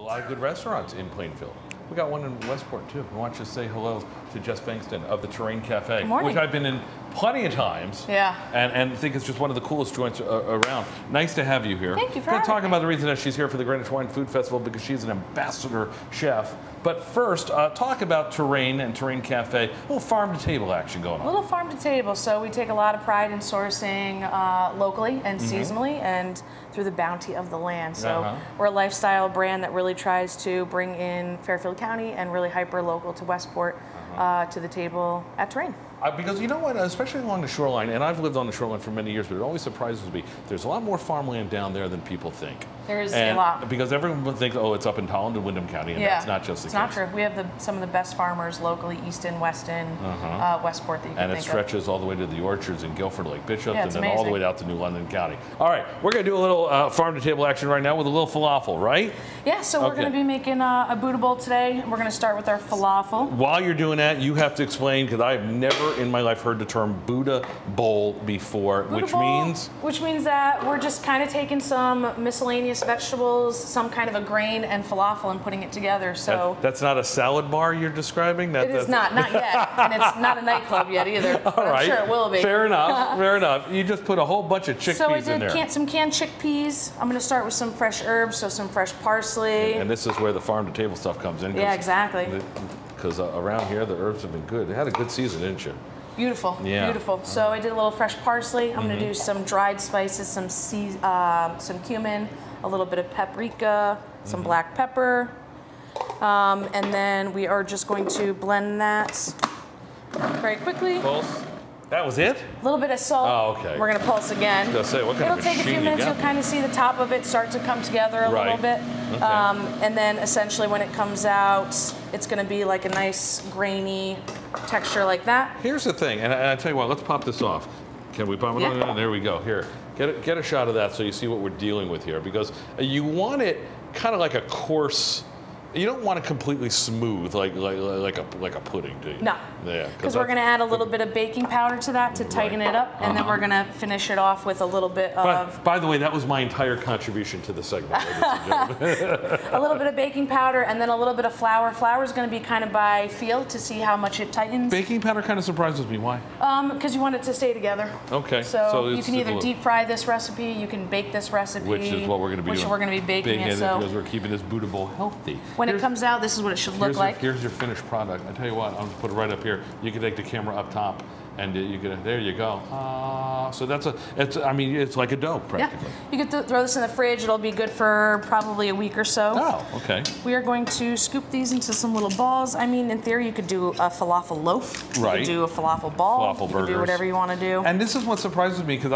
lot of good restaurants in Plainfield. We got one in Westport too. I want you to say hello to Jess Bengtson of the Terrain Café, which I've been in plenty of times. Yeah. And think it's just one of the coolest joints around. Nice to have you here. Thank you for having me. We're going to talk me. about the reason that she's here for the Greenwich Wine Food Festival, because she's an ambassador chef. But first, talk about Terrain and Terrain Café. A little farm-to-table action going on. A little farm-to-table. So we take a lot of pride in sourcing locally and seasonally and through the bounty of the land. So we're a lifestyle brand that really tries to bring in Fairfield County and really hyper-local to Westport to the table at Terrain. Because you know what, especially along the shoreline, and I've lived on the shoreline for many years, but it always surprises me, there's a lot more farmland down there than people think. There's a lot. Because everyone thinks, oh, it's up in Holland and Windham County, and that's not just the case. It's not true. We have some of the best farmers locally, Easton, Weston, Westport that you can think of. And it stretches all the way to the orchards in Guilford, Lake Bishop, and then amazing. all the way out to New London County. All right, we're going to do a little farm-to-table action right now with a little falafel, right? Yeah, so we're going to be making a Buddha bowl today. We're going to start with our falafel. While you're doing that, you have to explain, because I've never in my life heard the term Buddha bowl before, which means that we're just kind of taking some miscellaneous vegetables, some kind of a grain, and falafel and putting it together. So that's not a salad bar you're describing? It is not yet, and it's not a nightclub yet either. But I'm sure it will be. Fair enough, fair enough. You just put a whole bunch of chickpeas in there. So I did some canned chickpeas. I'm going to start with some fresh herbs, so some fresh parsley. And this is where the farm-to-table stuff comes in. Yeah, exactly. Because around here, the herbs have been good. They had a good season, didn't you? Beautiful, beautiful. So I did a little fresh parsley. I'm going to do some dried spices, some cumin, a little bit of paprika, some black pepper, and then we are just going to blend that very quickly. Pulse. That was it? A little bit of salt. Oh, okay. We're going to pulse again. I was gonna say, what kind It'll take a few minutes. You'll kind of see the top of it start to come together a little bit. Okay. And then essentially when it comes out, it's going to be like a nice grainy texture like that. Here's the thing, and I tell you what, let's pop this off. Can we pop it on? There we go. Here, get a shot of that so you see what we're dealing with here, because you want it kind of like a coarse. You don't want it completely smooth, like a pudding, do you? No. Yeah. Because we're going to add a little bit of baking powder to that to tighten it up, and then we're going to finish it off with a little bit of. By the way, that was my entire contribution to the segment, ladies and gentlemen. A little bit of baking powder, and then a little bit of flour. Flour is going to be kind of by feel to see how much it tightens. Baking powder kind of surprises me. Why? Because you want it to stay together. Okay. So you can either deep fry this recipe, you can bake this recipe, which is what we're going to be doing. Which we're going to be baking it. So because we're keeping this Buddha bowl healthy. When it comes out, this is what it should look like. Here's your finished product. I tell you what, I'll just put it right up here. You can take the camera up top, and you can. There you go. So it's like a dough practically. Yeah. You could throw this in the fridge. It'll be good for probably a week or so. Oh, okay. We are going to scoop these into some little balls. I mean, in theory, you could do a falafel loaf. Right. You could do a falafel ball. Falafel burgers. You could do whatever you want to do. And this is what surprises me, because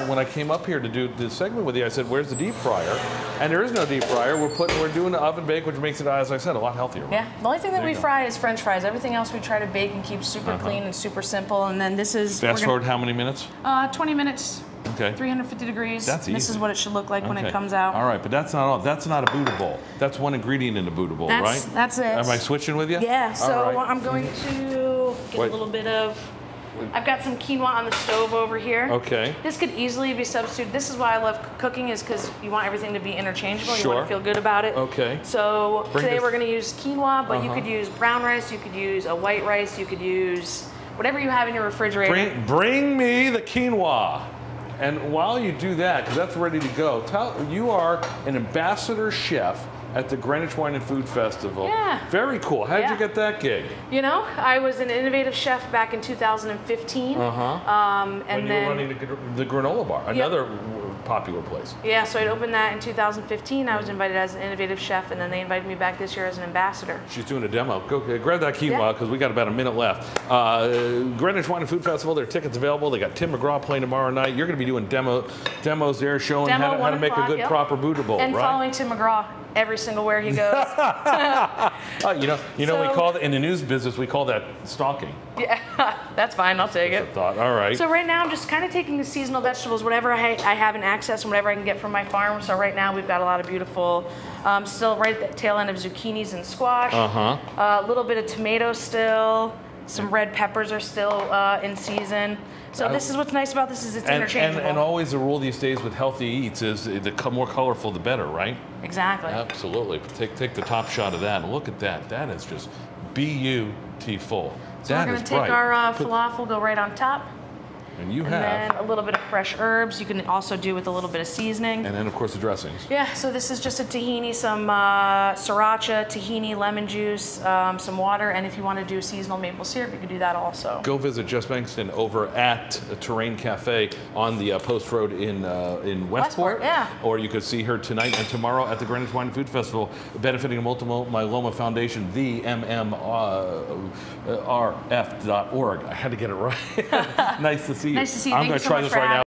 when I came up here to do this segment with you, I said, "Where's the deep fryer?" And there is no deep fryer. We're doing the oven bake, which makes it, as I said, a lot healthier. Yeah. The only thing that we fry is French fries. Everything else we try to bake and keep super clean and super simple. And then this is. Fast forward how many minutes? 20 minutes. Okay. 350 degrees. That's easy. This is what it should look like when it comes out. All right, but that's not all. That's not a Buddha bowl. That's one ingredient in the Buddha bowl, right? That's it. Am I switching with you? Yeah. So I'm going to get a little bit of. I've got some quinoa on the stove over here. Okay. This could easily be substituted. This is why I love cooking, is because you want everything to be interchangeable. Sure. You want to feel good about it. Okay. So today we're going to use quinoa, but you could use brown rice, you could use a white rice, you could use whatever you have in your refrigerator. Bring me the quinoa. And while you do that, because that's ready to go, you are an ambassador chef at the Greenwich Wine and Food Festival. Yeah. Very cool. How did you get that gig? You know, I was an innovative chef back in 2015. And when you were running the granola bar, another popular place. Yeah, so I'd opened that in 2015. I was invited as an innovative chef, and then they invited me back this year as an ambassador. She's doing a demo. Go grab that quinoa, because we got about a minute left. Greenwich Wine and Food Festival, there are tickets available. They got Tim McGraw playing tomorrow night. You're going to be doing demos there, showing how to make a good proper Buddha bowl, and following Tim McGraw every single where he goes. we call it in the news business, we call that stalking. Yeah, that's fine. I'll take it. All right. So right now I'm just kind of taking the seasonal vegetables, whatever I have in access and whatever I can get from my farm. So right now we've got a lot of beautiful, still right at the tail end of zucchinis and squash. A little bit of tomato still. Some red peppers are still in season. So this is what's nice about this is it's interchangeable. And always the rule these days with healthy eats is the more colorful the better, right? Exactly. Absolutely. Take the top shot of that and look at that. That is just beautiful. So we're going to take our falafel, go right on top. And you and then a little bit of fresh herbs. You can also do with a little bit of seasoning. And then, of course, the dressings. Yeah, so this is just a tahini, some sriracha, tahini, lemon juice, some water, and if you want to do seasonal maple syrup, you can do that also. Go visit Jess Bengtson over at Terrain Cafe on the Post Road in Westport. Yeah. Or you could see her tonight and tomorrow at the Greenwich Wine and Food Festival, benefiting the Multiple Myeloma Foundation, the MMRF.org. I had to get it right. Nice to see you. Nice to see you. I'm going to try this right now.